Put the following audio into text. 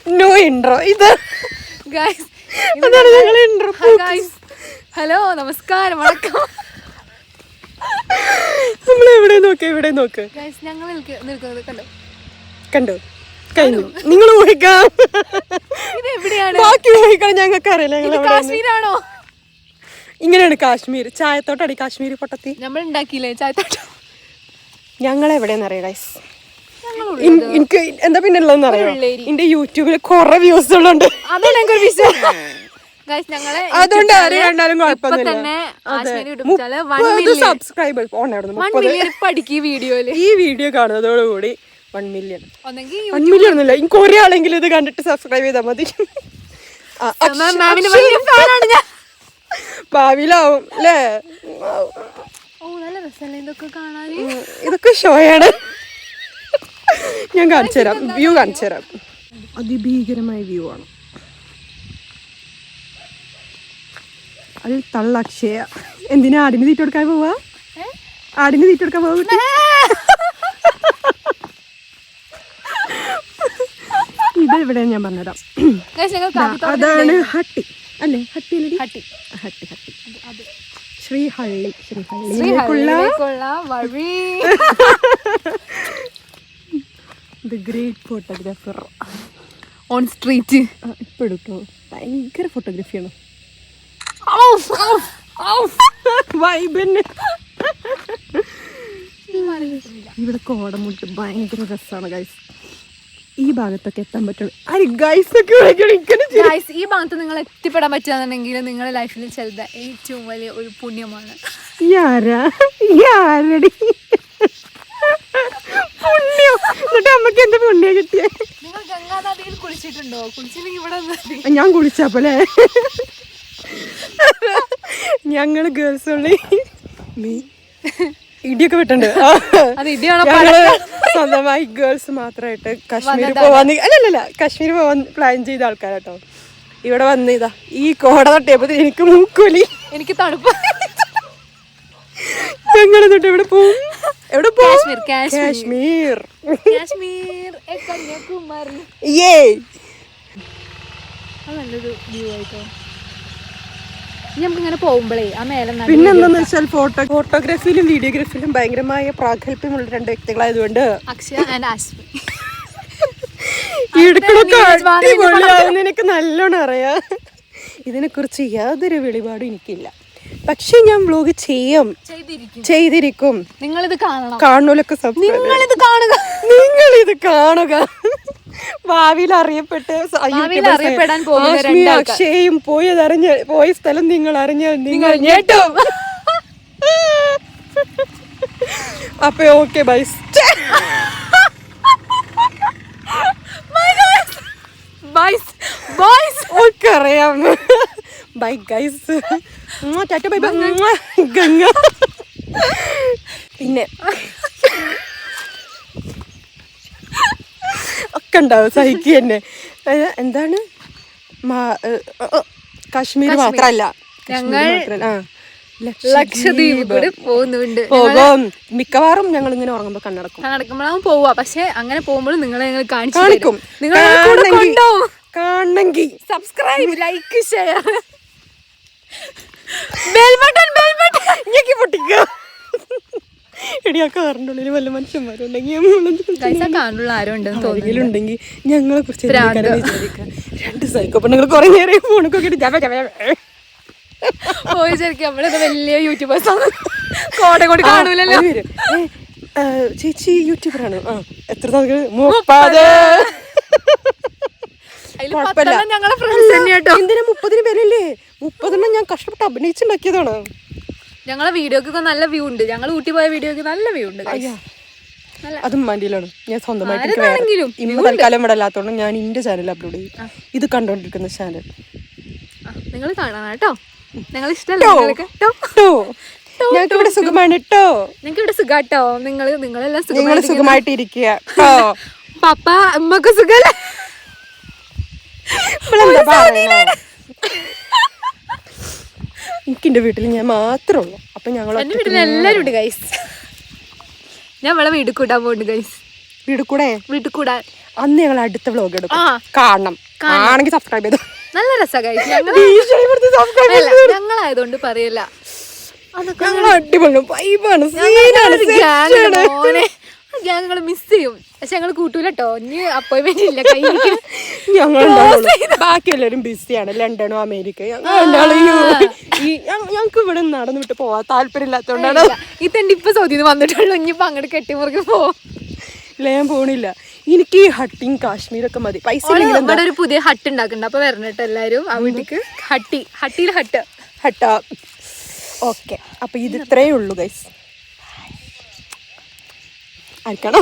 No intro. ഇത് hello നമസ്കാരം വണക്കം. നമ്മൾ എവിടെ നോക്ക് ഞങ്ങൾ നിൽക്കുന്നത് കണ്ടോ കണ്ടോ കഴിഞ്ഞു. നിങ്ങൾ ഊഹിക്കാം, ഇത് എവിടെയാണ്? ബാക്കി ഊഹിക്കണം, ഞങ്ങൾക്ക് അറിയില്ല. കാശ്മീരാണോ? ഇങ്ങനെയാണ് കാശ്മീർ. ചായത്തോട്ടടി കാശ്മീർ പൊട്ടത്തി. നമ്മൾ ഉണ്ടാക്കിയില്ലേ ചായത്തോട്ടം? ഞങ്ങളെവിടെയെന്ന് അറിയാം ഗൈസ്. എനിക്ക് എന്താ പിന്നെ ഉള്ളതെന്ന് അറിയാം, എന്റെ യൂട്യൂബിൽ കുറെ വ്യൂസ് ഉള്ളുണ്ട്. അതുകൊണ്ട് ആര് കണ്ടാലും കുഴപ്പമൊന്നുമില്ല. സബ്സ്ക്രൈബേഴ്സ് ഈ വീഡിയോ കാണുന്നതോടുകൂടി 1 മില്യൺ. 1 മില്യൺ ഒന്നുമില്ല, എനിക്ക് ഒരാളെങ്കിലും ഇത് കണ്ടിട്ട് സബ്സ്ക്രൈബ് ചെയ്താൽ മതി. ഭാവിയിലാവും അല്ലേ? ഇതൊക്കെ ഷോയാണ്. ഞാൻ കാണിച്ചു തരാം, വ്യൂ കാണിച്ചു തരാം. അതിഭീകരമായ വ്യൂ ആണ്. അത് തള്ളക്ഷയ. എന്തിനാ ആടിന് തീറ്റ കൊടുക്കാൻ പോവാ? ആടിന് തീറ്റ കൊടുക്കാൻ പോവാ? ഇതെവിടെ ഞാൻ പറഞ്ഞുതരാം. അതാണ് ഹട്ടി അല്ലേ? Hutti Srihalli. The great photographer on street. ഇപ്പൊ എടുക്കോ, ഭയങ്കര ഫോട്ടോഗ്രാഫിയാണ്. ഇവിടെ കോടമുട്ട് ഭയങ്കര രസമാണ് ഗൈസ്. ഈ ഭാഗത്തൊക്കെ എത്താൻ പറ്റുള്ളൂ. ഈ ഭാഗത്ത് നിങ്ങൾ എത്തിപ്പെടാൻ പറ്റുകയാണെന്നുണ്ടെങ്കിൽ നിങ്ങളുടെ ലൈഫിൽ ചെയ്ത ഏറ്റവും വലിയ ഒരു പുണ്യമാണ്. പുണ്യം എന്നിട്ട് അമ്മക്ക് എന്താ പുണ്യം കിട്ടിയ? നിങ്ങൾ ഗംഗാനദിയിൽ കുളിച്ചിട്ടുണ്ടോ? കുളിച്ചില്ലെങ്കിൽ ഇവിടെ ഞാൻ കുളിച്ചപ്പോലെ. ഞങ്ങള് ഗേൾസ് ഉള്ളി ഇടിയൊക്കെ വിട്ടുണ്ട്. സ്വന്തമായി ഗേൾസ് മാത്രമായിട്ട് കാശ്മീർ പോവാൻ കാശ്മീർ പോവാൻ പ്ലാൻ ചെയ്ത ആൾക്കാരാട്ടോ. ഇവിടെ വന്ന് ഇതാ ഈ കോട തട്ടിയപ്പോ എനിക്ക് മൂക്കൂലി, എനിക്ക് തണുപ്പ്. ഞങ്ങൾ തൊട്ട് എവിടെ പോവും? കാശ്മീർ. നല്ലൊരു വ്യൂ ആയിട്ടോ. നമുക്കിങ്ങനെ പോകുമ്പോഴേ ആ മേലെ പിന്നെന്താന്ന് വെച്ചാൽ ഫോട്ടോഗ്രാഫിയിലും വീഡിയോഗ്രാഫിയിലും ഭയങ്കരമായ പ്രാഗൽഭ്യമുള്ള 2 വ്യക്തികളായതുകൊണ്ട് അക്ഷയ ആൻഡ് ആശ്വി എനിക്ക് നല്ലോണം അറിയാം. ഇതിനെ കുറിച്ച് യാതൊരു വെളിപാടും എനിക്കില്ല. പക്ഷെ ഞാൻ വ്ലോഗ് ചെയ്തിരിക്കും. നിങ്ങളിത് കാണണം. കാണുന്നവരൊക്കെ നിങ്ങളിത് കാണുക. ഭാവിയിൽ അറിയപ്പെടാൻ പോകുന്ന അക്ഷയും പോയ സ്ഥലം നിങ്ങൾ അറിഞ്ഞാൽ നിങ്ങൾ ഞെട്ടും. അപ്പൊ ഓക്കെ ബൈ. ഒക്കെ അറിയാം. Bye guys. Tata bye bye. Ganga. പിന്നെ ഒക്കെ ഉണ്ടാവും സഹിക്കുക തന്നെ. എന്താണ് കാശ്മീർ മാത്രല്ല, ലക്ഷദ്വീപ് പോകുന്നുണ്ട്. പോകും മിക്കവാറും ഞങ്ങൾ ഇങ്ങനെ ഉറങ്ങുമ്പോ കണ്ണടക്കുമ്പോഴാവും പോവാ. പക്ഷെ അങ്ങനെ പോകുമ്പോൾ നിങ്ങളെ ഞങ്ങൾ കാണിക്കും. കാണണമെങ്കിൽ subscribe, like, share, bell button പൊട്ടിക്കുക. കാറിനുള്ളിൽ വല്ല മനുഷ്യന്മാരുണ്ടെങ്കിൽ ആരുണ്ടെങ്കിൽ ഞങ്ങളെ കുറിച്ച് വിചാരിക്കാം. 2 സൈക്കോ പെണ്ണുങ്ങൾ കുറെ നേരം ഫോണൊക്കെ വലിയ യൂട്യൂബേഴ്സാണ്. കോട കൊണ്ട് കാണൂലല്ലോ. ചേച്ചി യൂട്യൂബറാണ്. എത്ര 30. എന്തിനാ 30 പേരല്ലേ? 30 ഞാൻ കഷ്ടപ്പെട്ട് അഭിനയിച്ചുണ്ടാക്കിയതാണ്. ഞങ്ങളെ വീഡിയോക്കൊക്കെ നല്ല വ്യൂ ഉണ്ട്. ഞങ്ങൾ ഊട്ടി പോയ വീഡിയോക്ക് നല്ല വ്യൂ ഉണ്ട്. അതും വണ്ടിയിലാണ്. ഞാൻ സ്വന്തമായിട്ട് തൽക്കാലം ഇവിടെ അല്ലാത്തോണ്ട് ഞാൻ എന്റെ ചാനൽ അപ്ലോഡ് ചെയ്യും. ഇത് കണ്ടോണ്ടിരിക്കുന്ന ചാനൽ നിങ്ങൾ കാണാൻ കേട്ടോ. നിങ്ങൾ ഇഷ്ടമല്ലോ. ഞങ്ങൾക്ക് ഇവിടെ സുഖമാണ് കേട്ടോ. ഞങ്ങൾക്ക് ഇവിടെ സുഖാട്ടോ. നിങ്ങളെല്ലാം സുഖമായിട്ടിരിക്കുക. പപ്പ അമ്മക്ക് സുഖല്ലേ? എനിക്ക് എന്റെ വീട്ടിൽ ഞാൻ മാത്രമേ ഉള്ളൂ. അപ്പൊ ഞങ്ങൾ എന്റെ വീട്ടിൽ എല്ലാരും ഉണ്ട് ഗൈസ്. ഞാൻ ഇവിടെ വീട് കൂട്ടാൻ പോകുന്നുണ്ട് ഗൈസ്. വീട്ടിൽ കൂടെ അന്ന് ഞങ്ങൾ അടുത്ത വ്ലോഗ് എടുക്കും. കാണണം. ആണെങ്കിൽ സബ്സ്ക്രൈബ് ചെയ്തു. നല്ല രസമായി ഞങ്ങളായതുകൊണ്ട് പറയല്ല. അടിപൊളി വൈബാണ്, ഞങ്ങൾ മിസ് ചെയ്യും. പക്ഷെ ഞങ്ങൾ കൂട്ടൂല കേട്ടോ. ഇനി അപ്പോയിന്റ്മെന്റ് ഇല്ല കയ്യിലേക്ക്. ബാക്കി എല്ലാവരും ബിസിയാണ്, ലണ്ടനും അമേരിക്കയും. ഞങ്ങൾക്ക് ഇവിടെ നടന്നു വിട്ട് പോവാൻ താല്പര്യം ഇല്ലാത്തതുകൊണ്ടാണ്. ഇതെന്റെ ഇപ്പൊ സൗദിന്ന് വന്നിട്ടുള്ളൂ. ഇനിയിപ്പോ അങ്ങോട്ട് കെട്ടിമുറുക്ക് പോവും. ഇല്ല, ഞാൻ പോണില്ല. എനിക്ക് ഈ ഹട്ടിങ് കാശ്മീരൊക്കെ മതി. പൈസ ഇവിടെ ഒരു പുതിയ ഹട്ട് ഉണ്ടാക്കുന്നുണ്ട്. അപ്പൊ വരണട്ടോ എല്ലാരും ആ വീട്ടിക്ക്. ഹട്ടിയിൽ ഹട്ട. ഓക്കെ, അപ്പൊ ഇത് ഇത്രയേ ഉള്ളൂ ഗൈസ്. ആർക്കാണോ